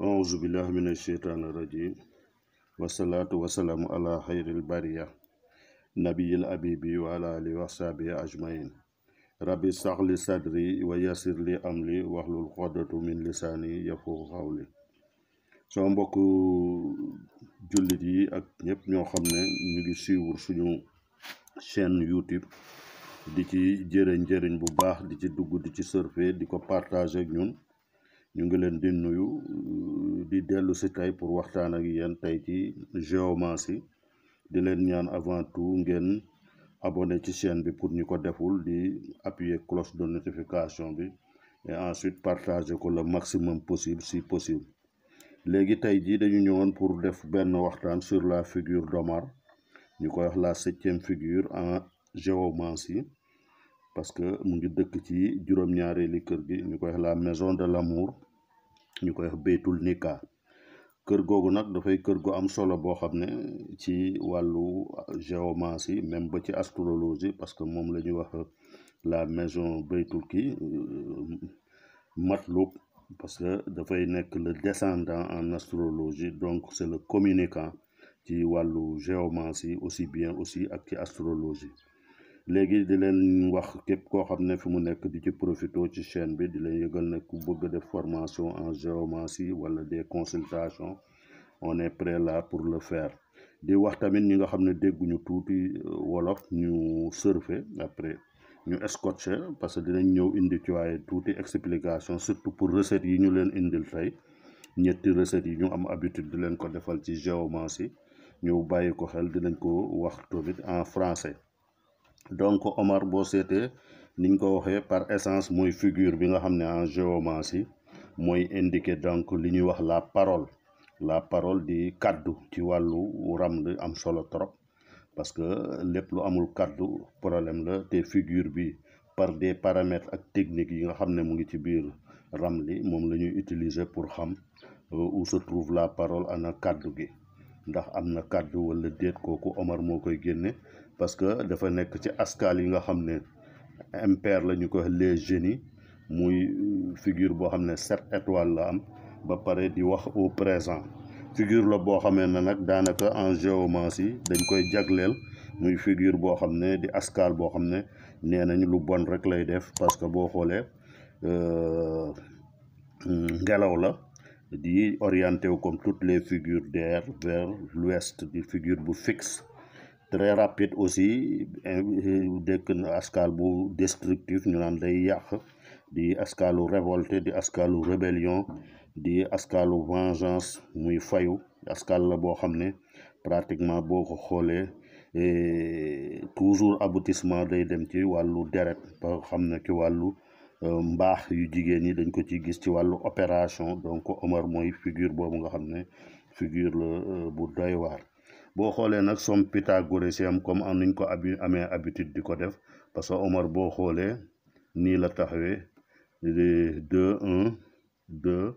أعوذ بالله من الشيطان الرجيم والصلاة والسلام على خير البرية نبي الأبيب وعلى آله وصحبه أجمعين ربي اشرح لي صدري ويسر لي أمري واحلل عقدة من لساني يفقهوا قولي sama mbokku jullit yi ak ñëpp ñoo xam ne ñu ngi suivre suñu chaîne YouTube di ci njëriñ bu baax di ci dugg di ci surfer di ko partager ak ñun ñu ngi leen di nuyu di dellu si tey pour waxtaan ak yéen tey ci géomancie di leen ñaan avant tout ngeen abonné ci chaîne bi pour ñu ko deful di appuyer cloche de notification bi et ensuite partager ko le maximum possible si possible. léegi tey jii dañu ñëwoon pour def benn waxtaan sur la figure d'Omar ñu koy wax la 7e figure en géomancie parce que mu ngi dëkk ci juróom-ñaareeli kër gi ñu koy wax la maison de l'amour ñu koy wax Baytul Nika kër googu nag dafay kër gu am solo boo xam ne ci wàllu géomancie même ba ci astrologie parce que moom la ñuy wax la maison Baytul kii Matlub parce que dafay nekk le descendant en astrologie donc c'est le communicant ci wàllu géomancie aussi bien aussi ak ci astrologie léegi di leen wax képp koo xam ne fi mu nekk di ci profito ci chaîne bi di leen yëgal ne ku bëgg def formation en géomancie wala des consultations on est prêt là pour le faire di wax tamit ñi nga xam ne dégguñu tuuti wolof ñu surfer après ñu scotché parce que dinañ ñëw indi ci waaye tuuti explication surtout pour recettes yi ñu leen indil tey ñetti recettes yi ñu am habitude di leen ko defal ci géomancie ñëw bàyyi ko xel dinañ ko wax tamit en français. donc Omar boo seetee niñ ko waxee par essence mooy figure bi nga xam ne en géomancie mooy indiqué donc li ñuy wax la parole di kaddu ci wàllu ramli am solo trop parce que lépp lu amul kaddu problème la te figure bi par des paramètres ak techniques yi nga xam ne mu ngi ci biir ramli moom la ñuy utiliser pour xam où se trouve la parole ana kaddu gi ndax am na kaddu wala déet kooku Omar moo koy génne parce que dafa nekk ci askal yi nga xam ne impair la ñu ko les génies muy figure boo xam ne 7 étoiles la am ba pare di wax au présent figure la boo xamee ne nag daanaka en géomancie dañ koy jagleel muy figure boo xam ne di askal boo xam ne nee nañ lu bon rek lay def parce que boo xoolee ngelaw la di orienté wu comme toutes les figures d'air vers l'ouest di figure bu fixe très rapide aussi dëkk na askal bu destructif ñu naan day yàq di askalu révolté di askalu rébellion di askalu vengeance muy fayu askal la boo xam ne pratiquement boo ko xoolee toujours aboutissement day dem ci wàllu deret ba xam ne ci wàllu mbaax yu jigéen ñi dañ ko ci gis ci wàllu opération donc Omar mooy figure boobu nga xam ne figure la bu doy waar boo xoolee nag somme pythagoricienne comme am nañ ko amee habitude di ko def parce que Omar boo xoolee nii la taxawee 2 1 2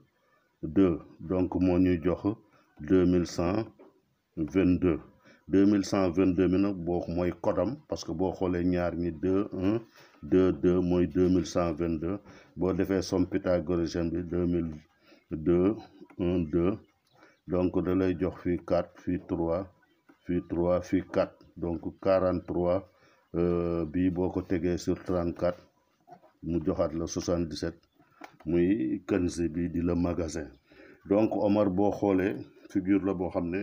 2 donc moo ñuy jox 2122 2122 mi nag boo mooy kodam parce que boo xoolee ñaar ñi 2 1 2 2 mooy 2122 boo defee somme pythagoricienne bi 2002 1 2 donc da lay jox fii 4 fii 3 fii 3 fii 4 donc 43 bii boo ko tegee sur 34 mu joxaat la 77 muy Kanzi bi di la magasin donc Omar boo xoolee figure la boo xam ne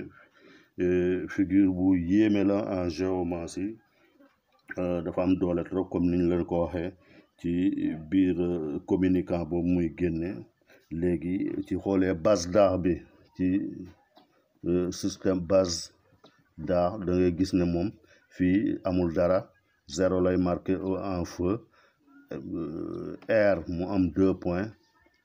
figure bu yéeme la en géomancie dafa am doole trop comme niñ leen ko waxee ci biir communicant boobu muy génne léegi ci xoolee base d'Ar bi ci système base d'Ar da ngay gis ne moom fii amul dara 0 lay marqué en feu air mu am 2 points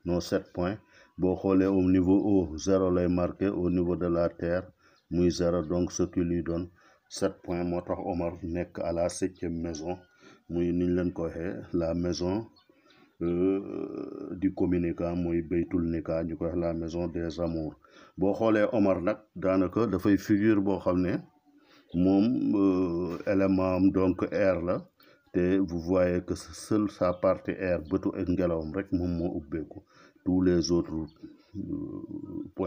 non 7 points boo xoolee au niveau eau 0 lay marqué au niveau de la terre muy 0 donc ce qui lui donne 7 points moo tax Omar nekk à la 7e maison muy niñ leen ko waxee la maison du communicant mooy Baytul Nika ñu koy wax la maison des amours boo xoolee Omar nag daanaka dafay figure boo xam ne moom élément am donc air la te vous voyez que seule sa partie air bëtu ak ngelawam rek moom moo ubbeeku tous les autres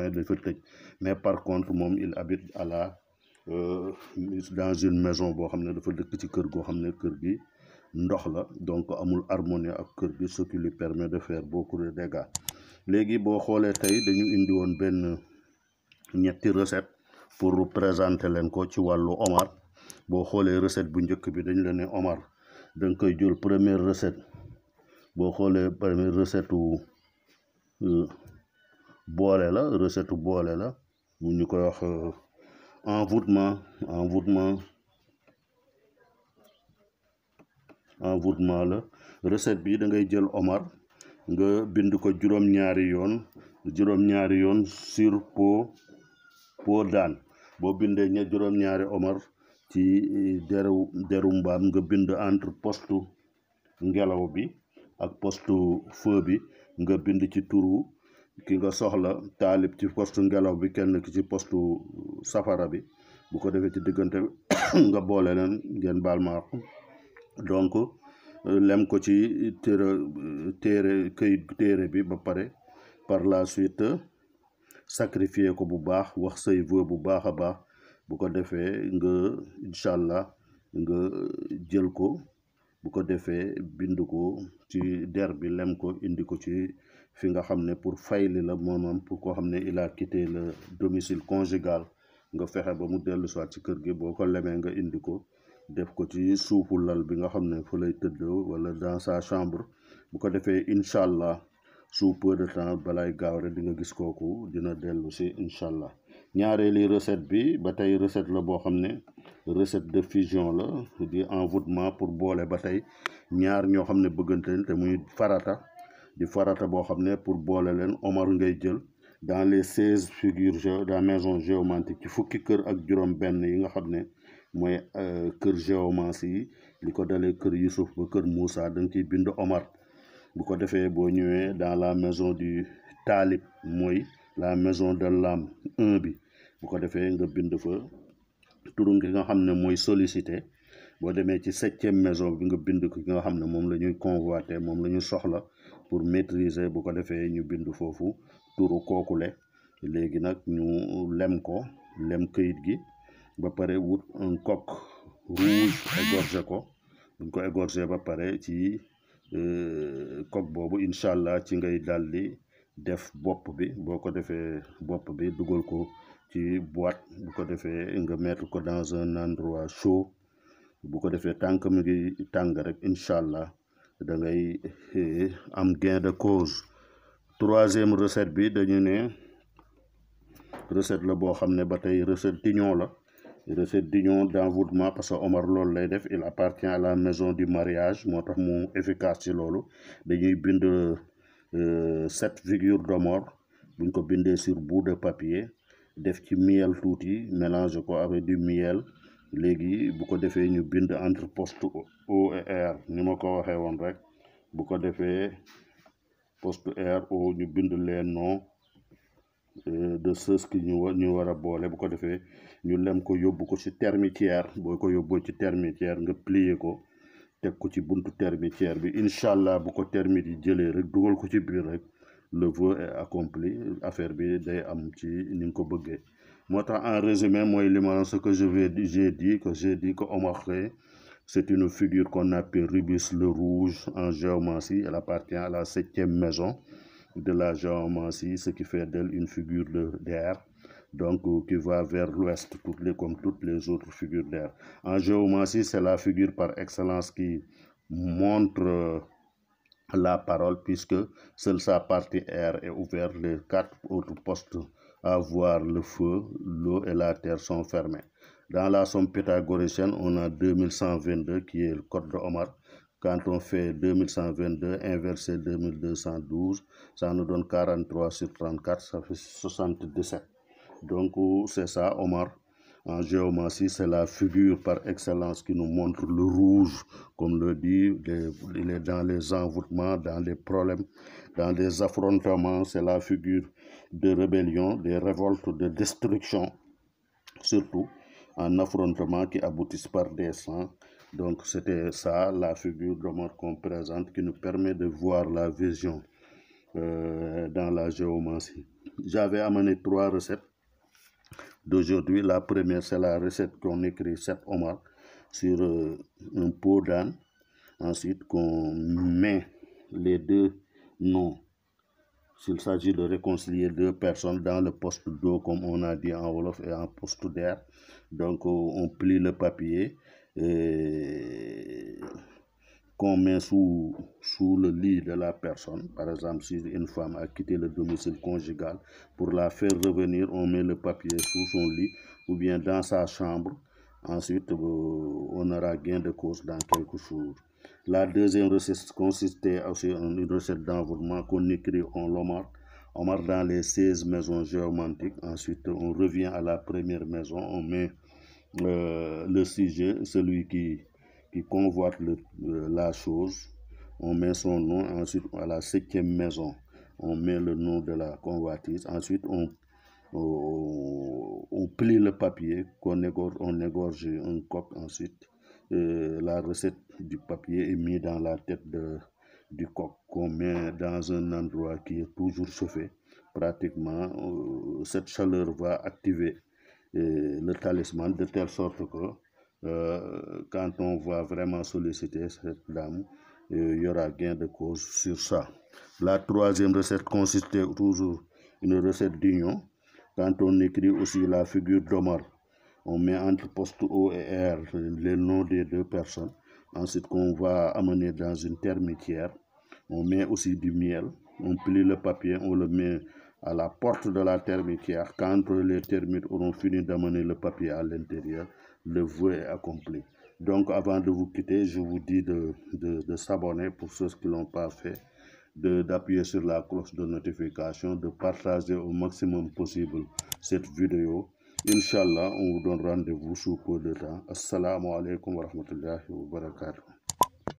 moyen dafa tëj mais par contre moom il habite à la dans une maison boo xam ne dafa dëkk ci kër goo xam ne kër gi ndox la donc amul harmonie ak kër gi, ce qui lui permet de faire beaucoup de dégâts. léegi boo xoolee tey dañu indi woon benn ñetti recette pour présenter leen ko ci wàllu Omar. boo xoolee recette bu njëkk bi dañ la ne Omar da nga koy jël première recette. boo xoolee première recette boole la, recette boole la mu ñu koy wax envoûtement la. recette bi da ngay jël Omar nga bind ko juróom-ñaari yoon sur peau d'âne. boo bindee juróom-ñaari Omar ci deru mbaam nga bind entre poste ngelaw bi ak poste feu bi nga bind ci turu ki nga soxla, taalib ci poste ngelaw bi, kenn ki ci poste safara bi. bu ko defee ci diggante nga boole leen, ngeen baal ma donc lem ko ci téere bi ba pare. par la suite sacrifier ko bu baax, wax say vœu bu baax a baax. bu ko defee nga incha allah nga jël ko, bu ko defee bind ko ci der bi, lem ko indi ko ci fi nga xam ne pour fayli la, moom pour koo xam ne il a quitté le domicile conjugal, nga fexe ba mu dellu soit ci kër gi. boo ko lemee nga indi ko def ko ci suufu lal bi nga xam ne fa lay tëdd, wala dans sa chambre. bu ko defee incha allah sous peu de temps balay gaaw rek di nga gis kooku dina dellu si incha allah. ñaareeli recette bi ba tey recette la boo xam ne recette de fusion la, di envoûtement pour boole ba tey ñaar ñoo xam ne bëggante leen te muy farata, di farata boo xam ne pour boole leen Omar ngay jël dans les 16 figures de la maison géomantique, ci fukki kër ak juróom benn yi nga xam ne mooy kër géomancie yi, li ko dalee kër Youssouf ba kër Moussa, da nga ciy bind Omar. bu ko defee boo ñëwee dans la maison du Talib, mooy la maison de l'âme 1 bi, bu ko defee nga bind fa turu ki nga xam ne mooy sollicité. boo demee ci 7e maison bi nga bind ko ki nga xam ne moom la ñuy convoiter, moom la ñu soxla pour maîtriser. bu ko defee ñu bind foofu turu kookule. léegi nag ñu lem këyit gi ba pare wut un coq rouge égorgé ko. buñ ko égorgé ba pare ci coq boobu incha allah ci ngay daldi def bopp bi. boo ko defee bopp bi dugal ko ci boîte, bu ko defee nga mettre ko dans un endroit chaud. bu ko defee tànk mi ngi tàng rek incha allah da ngay am gain de cause. 3e recette bi dañu ne recette la boo xam ne ba tey recette d'union la, recette d'union d'envoûtement, parce que Omar loolu lay def, il appartient à la maison du mariage, moo tax mu efficace ci loolu. dañuy bind 7 figures d'Omar, buñ ko bindee sur bout de papier, def ci miel tuuti, mélange ko avec du miel. léegi bu ko defee ñu bind entre poste O et R ni ma ko waxee woon rek. bu ko defee poste R O ñu bind les noms de ceux qui ñu war a boole. bu ko defee ñu lem ko yóbbu ko ci termitière. boo ko yóbboo ci termitière nga plier ko teg ko ci buntu termitière bi. incha allah bu ko termite yi jëlee rek dugal ko ci biir rek, le vœu est accompli. affaire bi day am ci ni nga ko bëggee. moo tax en résumé mooy li ma ce que j'ai dit que Omar Kheye, c'est une figure qu'on appelle Rubis le rouge en géomancie. Elle appartient à la 7e maison de la géomancie, ce qui fait d'elle une figure d'air, donc qui va vers l'ouest, comme toutes les autres figures d'air. En géomancie, c'est la figure par excellence qui montre la parole, puisque seule sa partie air est ouverte, les 4 autres postes à voir le feu, l'eau et la terre sont fermés. Dans la somme pythagoricienne, on a 2122 qui est le code de Omar. Quand on fait 2122 inversé 2212, ça nous donne 43 sur 34, ça fait 77. Donc c'est ça, Omar. En géomancie, c'est la figure par excellence qui nous montre le rouge, comme le dit. Il est dans les envoûtements, dans les problèmes, dans les affrontements. C'est la figure de rébellion, des révoltes, de destruction, surtout en affrontement qui aboutissent par des sangs. Donc c'était ça la figure d'Omar qu'on présente, qui nous permet de voir la vision dans la géomancie. J'avais amené 3 recettes d'aujourd'hui. La première, c'est la recette qu'on écrit 7 homard sur un pot d'âne. Ensuite, qu'on met les 2 noms. S'il s'agit de réconcilier 2 personnes dans le poste d'eau, comme on a dit en wolof, et en poste d'air. Donc, on plie le papier qu'on met sous le lit de la personne. Par exemple, si une femme a quitté le domicile conjugal, pour la faire revenir, on met le papier sous son lit ou bien dans sa chambre. Ensuite, on aura gain de cause dans quelques jours. La deuxième recette consistait aussi en une recette d'envoûtement qu'on écrit en homard dans les 16 maisons géomantiques. Ensuite, on revient à la première maison, on met le sujet, celui qui convoite la chose, on met son nom. Ensuite, à la 7e maison, on met le nom de la convoitise. Ensuite, on plie le papier, on égorge un coq. Ensuite, la recette du papier est mise dans la tête du coq, qu'on met dans un endroit qui est toujours chauffé. Pratiquement, cette chaleur va activer le talisman de telle sorte que quand on va vraiment solliciter cette dame, il y aura gain de cause sur ça. La troisième recette consistait toujours une recette d'union. Quand on écrit aussi la figure d'Omar, on met entre poste O et R les noms des 2 personnes. Ensuite, qu'on va amener dans une termitière. On met aussi du miel. On plie le papier, on le met à la porte de la termitière. Quand les termites auront fini d'amener le papier à l'intérieur, le vœu est accompli. Donc, avant de vous quitter, je vous dis de s'abonner pour ceux qui ne l'ont pas fait, d'appuyer sur la cloche de notification, de partager au maximum possible cette vidéo. Inch'Allah, on vous donne rendez-vous sous peu de temps. Assalamu alaikum wa rahmatullahi wa barakatuh.